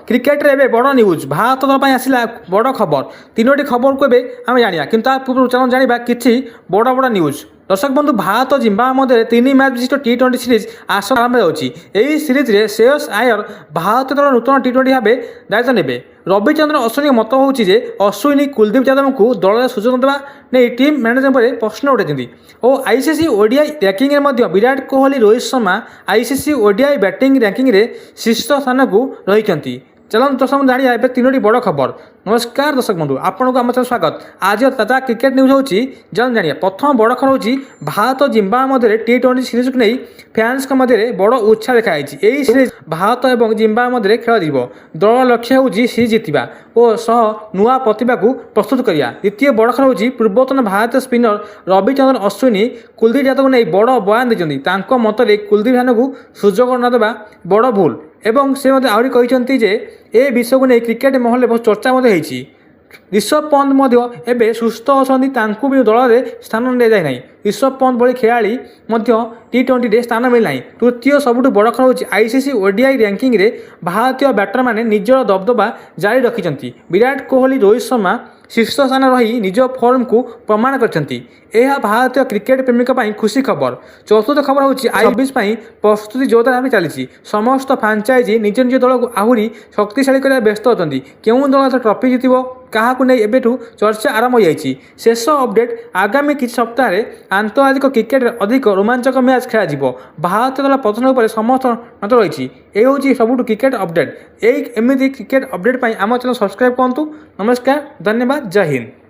Cricket रे बड़ news Bharat दल आसला बड़ खबर तीनो खबर को आम जाना कि पूर्व चलो जाना कि बड़ बड़ न्यूज। दर्शक बंधु भारत और जिम्बाब्वे मध्य 3 मैच विशिष्ट टी20 सीरीज आसन आरंभ होगी। सीरीज रे श्रेयस आयर भारत दल नूतन टी20 भाव दायित्व ने। रविचंद्रन अश्विनी मत हूँ अश्विनी कुलदीप यादव को दल में सुजोग देवा नहीं टीम मैनेजमेंट पर प्रश्न उठाई और आईसीसी ओडीआई रैंकिंग में Virat Kohli Rohit Sharma ICC ODI batting ranking में शीर्ष स्थान को रही। चलते दर्शक जाना ए 3टी बड़ खबर। नमस्कार दर्शक बंधु आपको आम चैनल स्वागत। आज ताजा क्रिकेट न्यूज होची जन जानिए। प्रथम बड़ खबर होची भारत और जिम्बाब्वे मध्य टी20 सीरीज को नहीं फैंस मध्य बड़ उत्साह देखाई। यही सीरीज भारत और जिम्बाब्वे मध्य खेल दल लक्ष्य होची सीरीज जितवा और सह नुआ प्रतिभा को प्रस्तुत करिया। द्वितीय बड़ खबर होची पूर्वतन भारतीय स्पिनर रविचंद्रन अश्विनी कुलदीप यादव को नहीं बड़ बयान देते मतरे कुलदीप यादव को सुजोग न देवा बड़ भूल एवं से आहरी कहते जे ए विषय को नहीं क्रिकेट महल बहुत चर्चा होती। ऋषभ पंत एवं सुस्थ अच्छा भी दल में स्थान दि जाए ना। ऋषभ पंत भली खेलाड़ी टी20 स्थान मिलना। तृतीय सबुठ बड़ खबर होची आईसीसी ओडीआई रैंकिंग रे भारतीय बैटर मैंने निजर दबदबा जारी रखिंट। विराट कोहली रोहित शर्मा शीर्ष स्थान रही निज फॉर्म को प्रमाण करछंती। यह भारतीय क्रिकेट प्रेमी खुशी खबर। चतुर्थ खबर होची आई26 प्रस्तुति जोरदार भाव चली। समस्त फ्रांचाइजी निज निज दल को आहरी शक्तिशाली करने व्यस्त होती। क्यों दल ट्रॉफी जितब क्या नहीं एबेठू चर्चा आरंभ हो। शेष अपडेट आगामी किसी सप्ताह आंतर्जातिक क्रिकेट अधिक रोमांचक मैच खेल। भारत दल पतन पर समस्त नजर रही। यह हूँ सबुठ क्रिकेट अपडेट। एमती क्रिकेट अपडेट आम चैनल सब्सक्राइब करूँ। नमस्कार, धन्यवाद, जय हिंद।